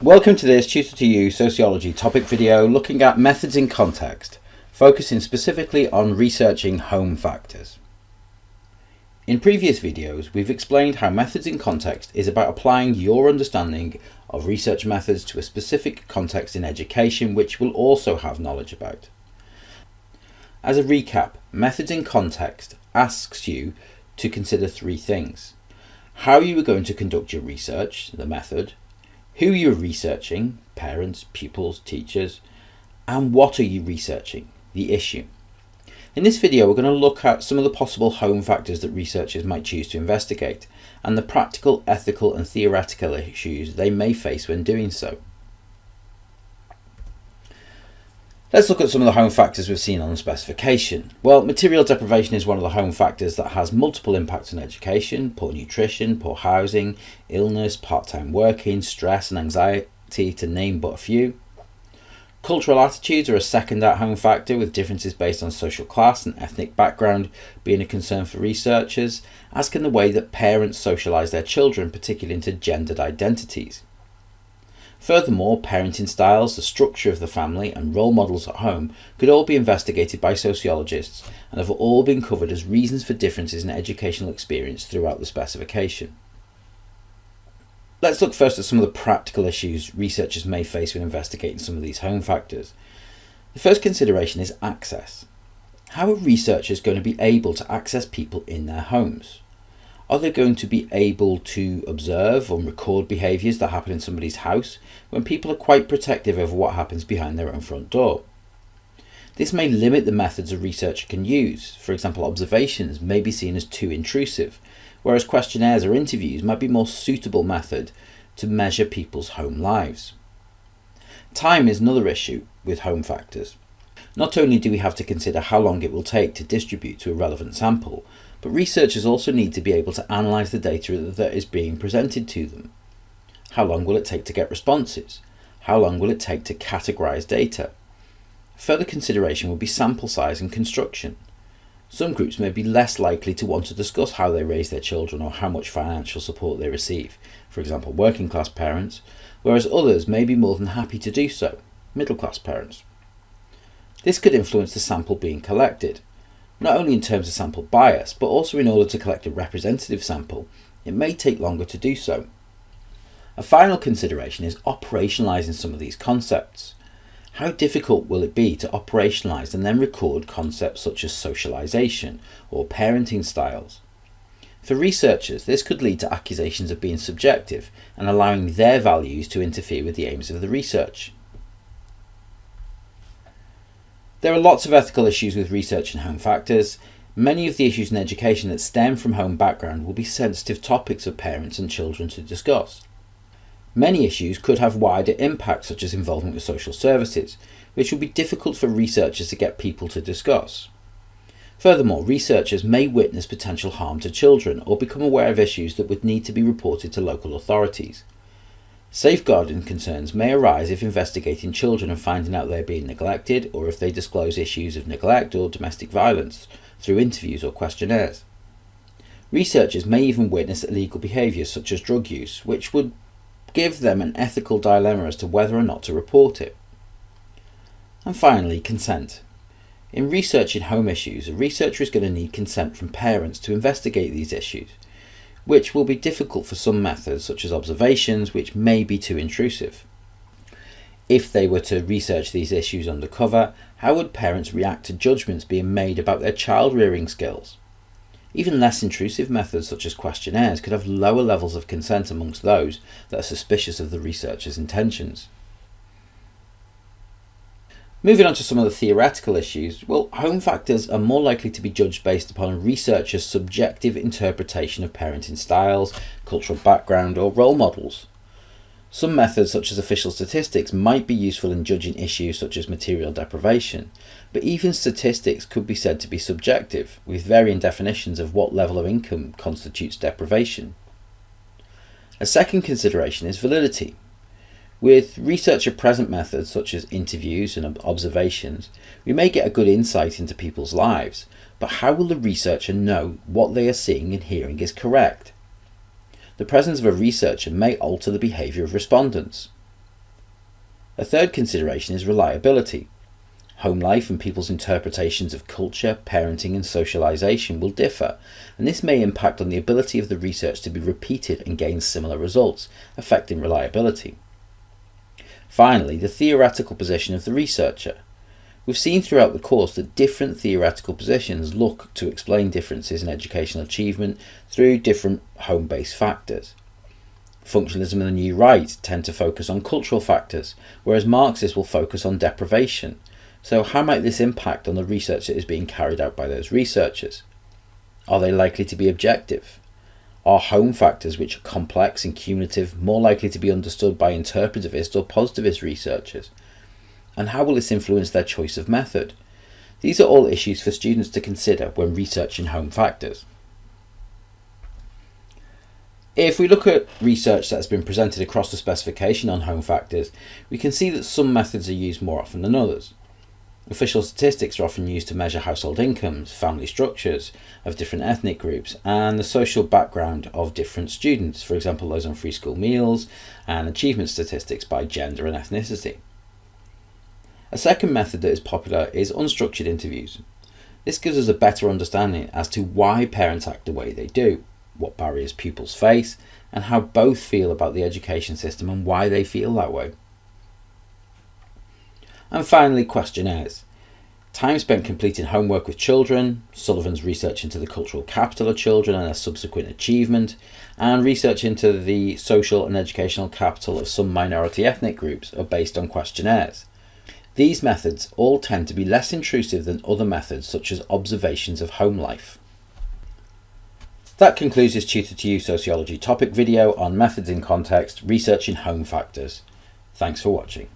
Welcome to this Tutor to You Sociology topic video looking at methods in context, focusing specifically on researching home factors. In previous videos, we've explained how methods in context is about applying your understanding of research methods to a specific context in education which we'll also have knowledge about. As a recap, methods in context asks you to consider three things: how you are going to conduct your research, the method, who you're researching, parents, pupils, teachers, and what are you researching, the issue. In this video, we're going to look at some of the possible home factors that researchers might choose to investigate, and the practical, ethical, and theoretical issues they may face when doing so. Let's look at some of the home factors we've seen on the specification. Well, material deprivation is one of the home factors that has multiple impacts on education: poor nutrition, poor housing, illness, part-time working, stress and anxiety, to name but a few. Cultural attitudes are a second at-home factor, with differences based on social class and ethnic background being a concern for researchers, as can the way that parents socialise their children, particularly into gendered identities. Furthermore, parenting styles, the structure of the family, and role models at home could all be investigated by sociologists and have all been covered as reasons for differences in educational experience throughout the specification. Let's look first at some of the practical issues researchers may face when investigating some of these home factors. The first consideration is access. How are researchers going to be able to access people in their homes? Are they going to be able to observe and record behaviours that happen in somebody's house when people are quite protective over what happens behind their own front door? This may limit the methods a researcher can use. For example, observations may be seen as too intrusive, whereas questionnaires or interviews might be a more suitable method to measure people's home lives. Time is another issue with home factors. Not only do we have to consider how long it will take to distribute to a relevant sample, but researchers also need to be able to analyse the data that is being presented to them. How long will it take to get responses? How long will it take to categorise data? Further consideration will be sample size and construction. Some groups may be less likely to want to discuss how they raise their children or how much financial support they receive, for example working class parents, whereas others may be more than happy to do so, middle class parents. This could influence the sample being collected, not only in terms of sample bias, but also in order to collect a representative sample, it may take longer to do so. A final consideration is operationalising some of these concepts. How difficult will it be to operationalise and then record concepts such as socialisation or parenting styles? For researchers, this could lead to accusations of being subjective and allowing their values to interfere with the aims of the research. There are lots of ethical issues with research and home factors. Many of the issues in education that stem from home background will be sensitive topics for parents and children to discuss. Many issues could have wider impacts, such as involvement with social services, which will be difficult for researchers to get people to discuss. Furthermore, researchers may witness potential harm to children or become aware of issues that would need to be reported to local authorities. Safeguarding concerns may arise if investigating children and finding out they're being neglected, or if they disclose issues of neglect or domestic violence through interviews or questionnaires. Researchers may even witness illegal behaviours such as drug use, which would give them an ethical dilemma as to whether or not to report it. And finally, consent. In researching home issues, a researcher is going to need consent from parents to investigate these issues, which will be difficult for some methods such as observations, which may be too intrusive. If they were to research these issues undercover, how would parents react to judgments being made about their child rearing skills? Even less intrusive methods such as questionnaires could have lower levels of consent amongst those that are suspicious of the researcher's intentions. Moving on to some of the theoretical issues, well, home factors are more likely to be judged based upon researchers' subjective interpretation of parenting styles, cultural background, or role models. Some methods, such as official statistics, might be useful in judging issues such as material deprivation, but even statistics could be said to be subjective, with varying definitions of what level of income constitutes deprivation. A second consideration is validity. With researcher-present methods such as interviews and observations, we may get a good insight into people's lives, but how will the researcher know what they are seeing and hearing is correct? The presence of a researcher may alter the behaviour of respondents. A third consideration is reliability. Home life and people's interpretations of culture, parenting and socialisation will differ, and this may impact on the ability of the research to be repeated and gain similar results, affecting reliability. Finally, the theoretical position of the researcher. We've seen throughout the course that different theoretical positions look to explain differences in educational achievement through different home-based factors. Functionalism and the New Right tend to focus on cultural factors, whereas Marxists will focus on deprivation. So how might this impact on the research that is being carried out by those researchers? Are they likely to be objective? Are home factors, which are complex and cumulative, more likely to be understood by interpretivist or positivist researchers? And how will this influence their choice of method? These are all issues for students to consider when researching home factors. If we look at research that has been presented across the specification on home factors, we can see that some methods are used more often than others. Official statistics are often used to measure household incomes, family structures of different ethnic groups, and the social background of different students, for example those on free school meals, and achievement statistics by gender and ethnicity. A second method that is popular is unstructured interviews. This gives us a better understanding as to why parents act the way they do, what barriers pupils face, and how both feel about the education system and why they feel that way. And finally, questionnaires. Time spent completing homework with children, Sullivan's research into the cultural capital of children and their subsequent achievement, and research into the social and educational capital of some minority ethnic groups are based on questionnaires. These methods all tend to be less intrusive than other methods such as observations of home life. That concludes this Tutor to You Sociology topic video on methods in context, researching home factors. Thanks for watching.